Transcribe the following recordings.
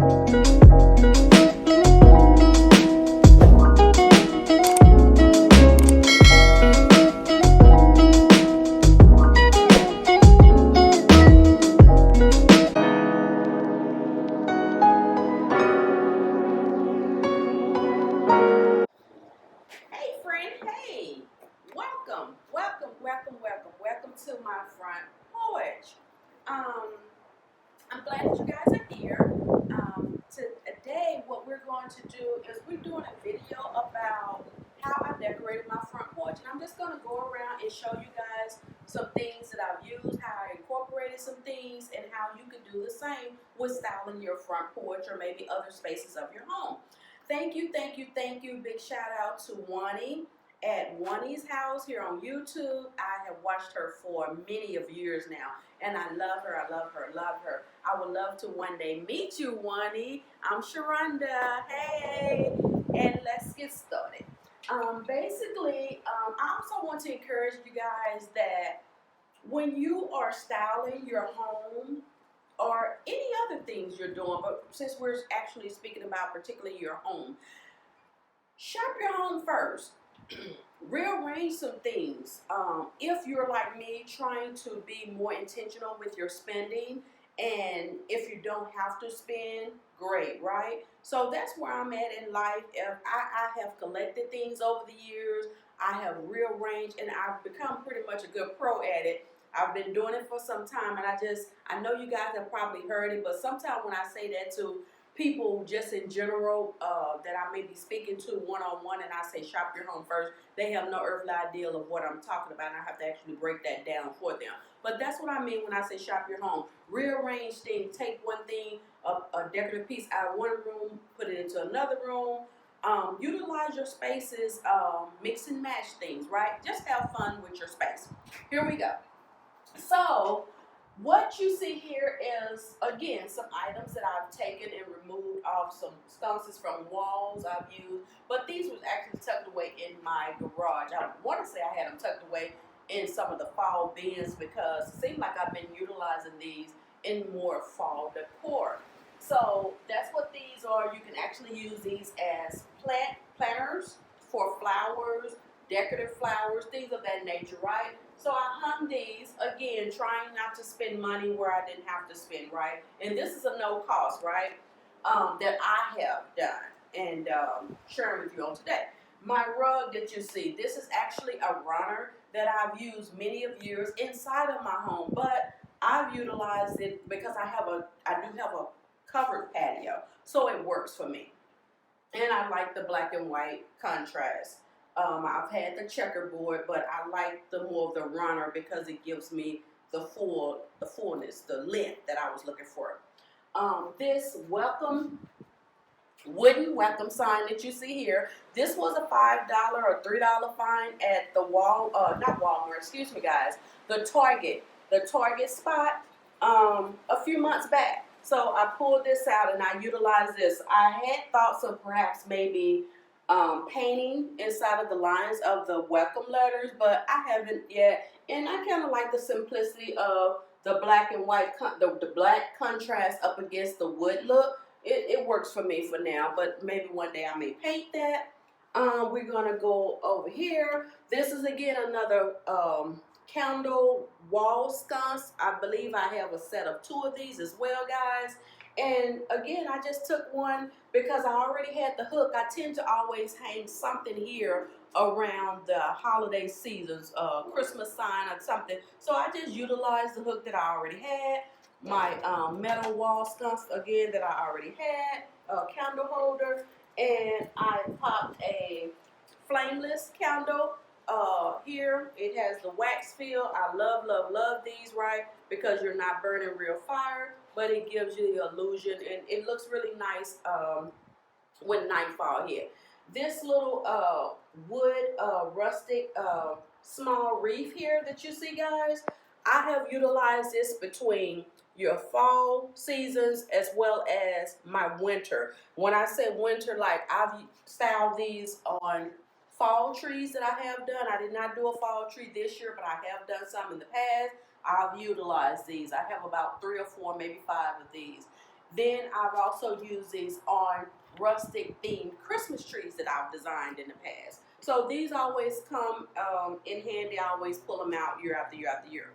Welcome to my front porch. I'm glad that you guys are here. Today, what we're going to do is we're doing a video about how I decorated my front porch, and I'm just going to go around and show you guys some things that I've used, how I incorporated some things, and how you can do the same with styling your front porch or maybe other spaces of your home. Thank you. Big shout out to Juani at Juani's house here on YouTube. I have watched her for many of years now, and I love her. I would love to one day meet you, Juani. I'm Sheronda. Hey, and let's get started. I also want to encourage you guys that when you are styling your home or any other things you're doing, but since we're actually speaking about particularly your home, shop your home first. Rearrange some things. If you're like me, trying to be more intentional with your spending, and if you don't have to spend, great, right? So that's where I'm at in life. I have collected things over the years. I have rearranged, and I've become pretty much a good pro at it. I've been doing it for some time, and I know you guys have probably heard it, but sometimes when I say that to people just in general that I may be speaking to one-on-one, and I say shop your home first, they have no earthly idea of what I'm talking about, and I have to actually break that down for them. But that's what I mean when I say shop your home. Rearrange things. Take one thing, a decorative piece out of one room, put it into another room. Utilize your spaces, mix and match things, right? Just have fun with your space. Here we go. So what you see here is, again, some items that I've taken and removed off, some sconces from walls I've used, but these was actually tucked away in my garage. I want to say I had them tucked away in some of the fall bins because it seems like I've been utilizing these in more fall decor. So that's what these are. You can actually use these as planters for flowers, decorative flowers, things of that nature, right? So I hung these, again, trying not to spend money where I didn't have to spend, right? And this is a no cost, right, that I have done and sharing with you on today. My rug that you see, this is actually a runner that I've used many of years inside of my home, but I've utilized it because I do have a covered patio, so it works for me. And I like the black and white contrast. I've had the checkerboard, but I like the more of the runner because it gives me the fullness, the length that I was looking for. This wooden welcome sign that you see here, this was a $5 or $3 fine at the not Walmart, excuse me guys, the Target spot a few months back. So I pulled this out and I utilized this. I had thoughts of perhaps maybe painting inside of the lines of the welcome letters, but I haven't yet. And I kind of like the simplicity of the black and white, the black contrast up against the wood look. It works for me for now, but maybe one day I may paint that. We're gonna go over here. This is again another candle wall sconce. I believe I have a set of 2 of these as well, guys. And again, I just took one because I already had the hook. I tend to always hang something here around the holiday seasons, Christmas sign or something. So I just utilized the hook that I already had. My metal wall sconce again that I already had, a candle holder, and I popped a flameless candle. Here it has the wax feel. I love these, right? Because you're not burning real fire, but it gives you the illusion, and it looks really nice when nightfall hit. This little wood rustic small wreath here that you see, guys, I have utilized this between your fall seasons as well as my winter. When I say winter, like I've styled these on fall trees that I have done. I did not do a fall tree this year, but I have done some in the past. I've utilized these. I have about 3 or 4, maybe 5 of these. Then I've also used these on rustic themed Christmas trees that I've designed in the past. So these always come in handy. I always pull them out year after year after year.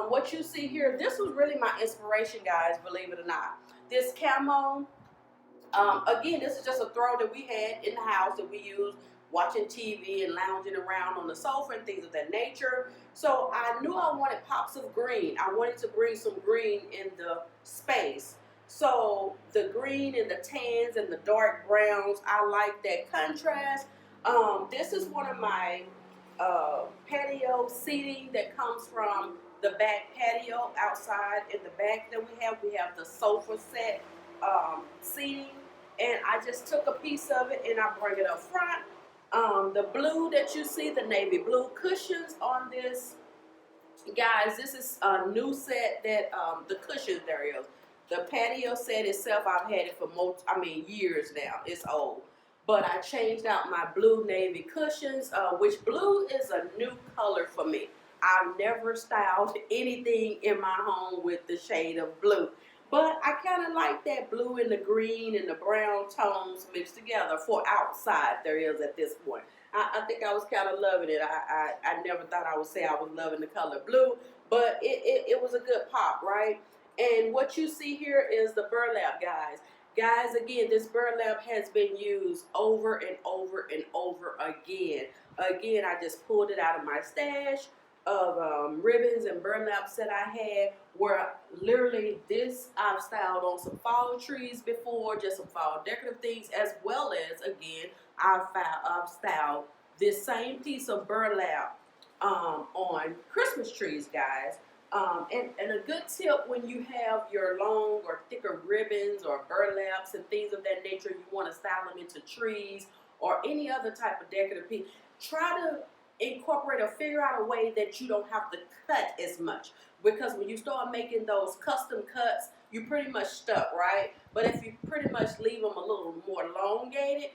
What you see here, this was really my inspiration, guys, believe it or not. This camo, again, this is just a throw that we had in the house that we used watching TV and lounging around on the sofa and things of that nature. So I knew I wanted pops of green. I wanted to bring some green in the space. So the green and the tans and the dark browns, I like that contrast. This is one of my patio seating that comes from the back patio outside in the back that we have. We have the sofa set seating, and I just took a piece of it and I bring it up front. The blue that you see, the navy blue cushions on this, guys, this is a new set that the cushions there is. The patio set itself, I've had it for years now. It's old. But I changed out my blue navy cushions, which blue is a new color for me. I've never styled anything in my home with the shade of blue. But I kind of like that blue and the green and the brown tones mixed together for outside there is at this point. I think I was kind of loving it. I never thought I would say I was loving the color blue, but it was a good pop, right? And what you see here is the burlap, guys. Guys, again, this burlap has been used over and over and over again. Again, I just pulled it out of my stash of ribbons and burlaps that I had, where literally this I've styled on some fall trees before, just some fall decorative things, as well as, again, I've styled this same piece of burlap on Christmas trees, guys. And a good tip when you have your long or thicker ribbons or burlaps and things of that nature, you want to style them into trees or any other type of decorative piece, try to incorporate or figure out a way that you don't have to cut as much. Because when you start making those custom cuts, you pretty much stuck, right? But if you pretty much leave them a little more elongated,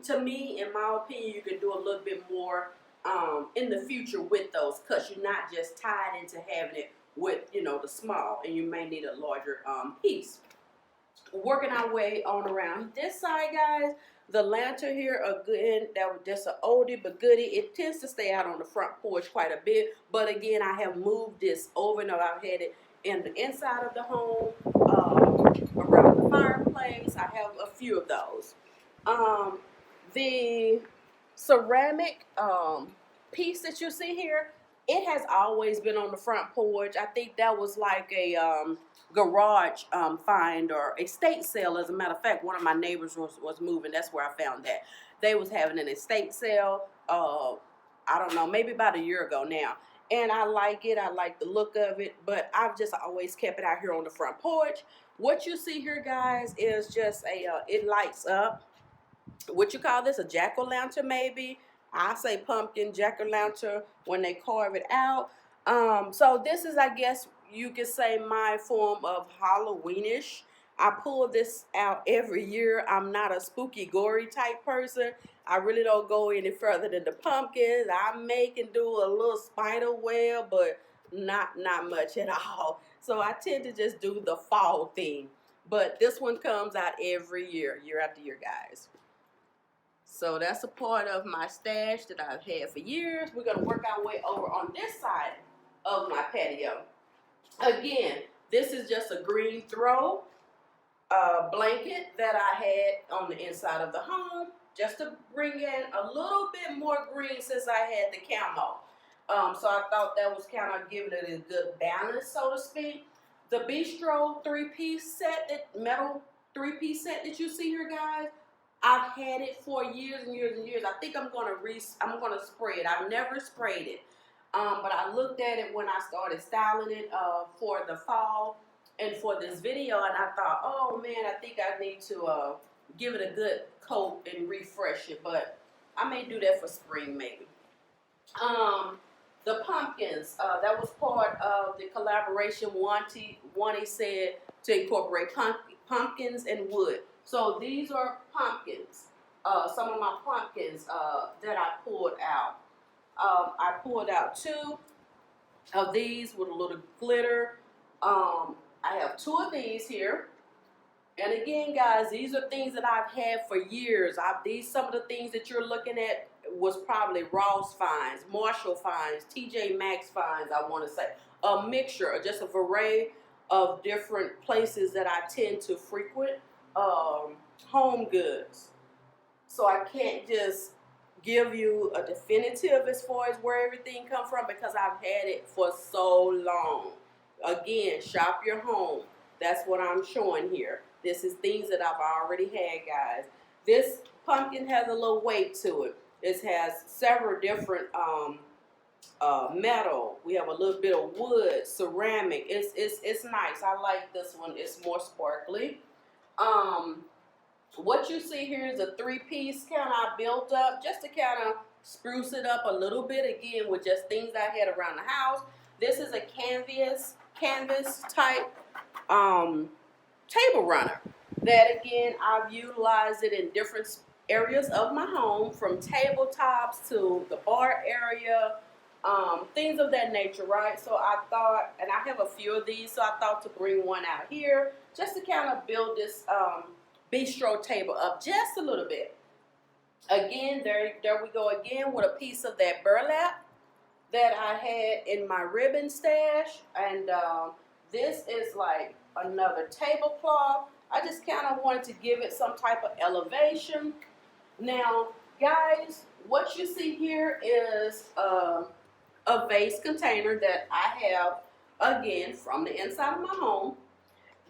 to me, in my opinion, you can do a little bit more in the future with those cuts. You're not just tied into having it with, the small, and you may need a larger piece. Working our way on around this side, guys. The lantern here, again, that was just an oldie but goodie. It tends to stay out on the front porch quite a bit, but again, I have moved this over and I've had it in the inside of the home, around the fireplace. I have a few of those. The ceramic piece that you see here, it has always been on the front porch. I think that was like a garage find or estate sale. As a matter of fact, one of my neighbors was moving. That's where I found that. They was having an estate sale, I don't know, maybe about a year ago now. And I like it. I like the look of it. But I've just always kept it out here on the front porch. What you see here, guys, is just it lights up. What you call this? A jack-o'-lantern, maybe? I say pumpkin, jack-o'-lantern when they carve it out. So this is, I guess you could say, my form of Halloweenish. I pull this out every year. I'm not a spooky, gory type person. I really don't go any further than the pumpkins. I make and do a little spider web, but not much at all. So I tend to just do the fall theme. But this one comes out every year, year after year, guys. So that's a part of my stash that I've had for years. We're going to work our way over on this side of my patio. Again, this is just a green throw blanket that I had on the inside of the home, just to bring in a little bit more green since I had the camo. So I thought that was kind of giving it a good balance, so to speak. The Bistro three-piece set, metal three-piece set that you see here, guys, I've had it for years and years and years. I think I'm gonna spray it. I've never sprayed it, but I looked at it when I started styling it for the fall and for this video, and I thought, oh man, I think I need to give it a good coat and refresh it. But I may do that for spring, maybe. The pumpkins, that was part of the collaboration. Juani said to incorporate pumpkins and wood. So these are pumpkins, some of my pumpkins that I pulled out. I pulled out 2 of these with a little glitter. I have 2 of these here. And again, guys, these are things that I've had for years. Some of the things that you're looking at was probably Ross finds, Marshall finds, TJ Maxx finds, I want to say. A mixture, or just a variety of different places that I tend to frequent, home goods. So I can't just give you a definitive as far as where everything comes from because I've had it for so long. Again, shop your home. That's what I'm showing here. This is things that I've already had, guys. This pumpkin has a little weight to it. It has several different metal. We have a little bit of wood, ceramic. It's nice. I like this one. It's more sparkly. What you see here is a 3-piece kind of built up just to kind of spruce it up a little bit, again, with just things I had around the house. This is a canvas type table runner that, again, I've utilized it in different areas of my home, from tabletops to the bar area, things of that nature, right? So I thought, and I have a few of these, so I thought to bring one out here just to kind of build this bistro table up just a little bit. Again, there we go again with a piece of that burlap that I had in my ribbon stash, and this is like another tablecloth. I just kind of wanted to give it some type of elevation. Now, guys, what you see here is a vase container that I have, again, from the inside of my home.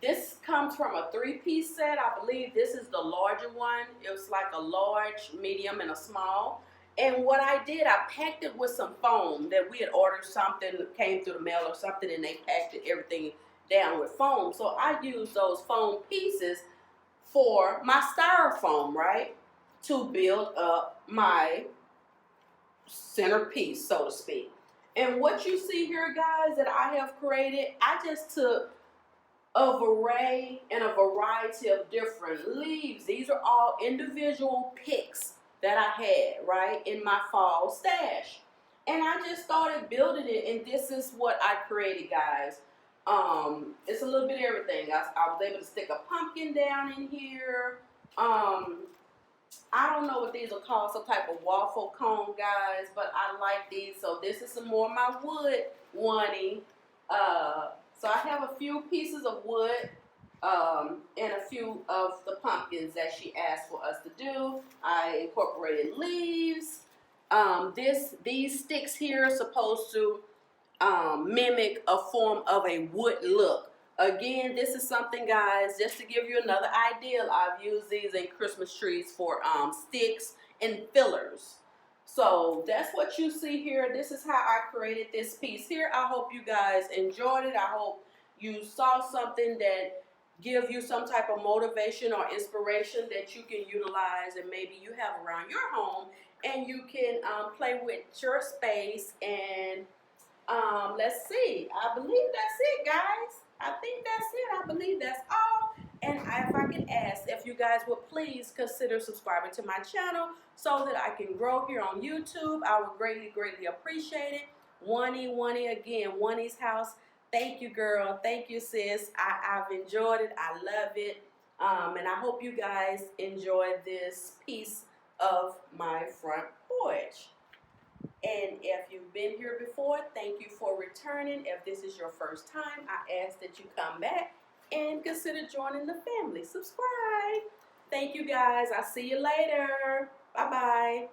This comes from a 3-piece set. I believe this is the larger one. It was like a large, medium, and a small. And what I did, I packed it with some foam that we had ordered something, came through the mail or something, and they packed everything down with foam. So I used those foam pieces for my styrofoam, right, to build up my centerpiece, so to speak. And what you see here, guys, that I have created, I just took of array and a variety of different leaves. These are all individual picks that I had, right, in my fall stash. And I just started building it, and this is what I created, guys. It's a little bit of everything. I was able to stick a pumpkin down in here. I don't know what these are called, some type of waffle cone, guys, but I like these. So this is some more of my wood Juani. So I have a few pieces of wood and a few of the pumpkins that she asked for us to do. I incorporated leaves. These sticks here are supposed to mimic a form of a wood look. Again, this is something, guys, just to give you another idea. I've used these in Christmas trees for sticks and fillers. So that's what you see here. This is how I created this piece here. I hope you guys enjoyed it. I hope you saw something that give you some type of motivation or inspiration that you can utilize and maybe you have around your home, and you can play with your space. And let's see. I believe that's it, guys. I think that's it. I believe that's all. And if I can ask, if you guys would please consider subscribing to my channel so that I can grow here on YouTube, I would greatly, greatly appreciate it. Juani, again, Juani's house. Thank you, girl. Thank you, sis. I've enjoyed it. I love it. And I hope you guys enjoy this piece of my front porch. And if you've been here before, thank you for returning. If this is your first time, I ask that you come back and consider joining the family. Subscribe. Thank you, guys. I'll see you later. Bye-bye.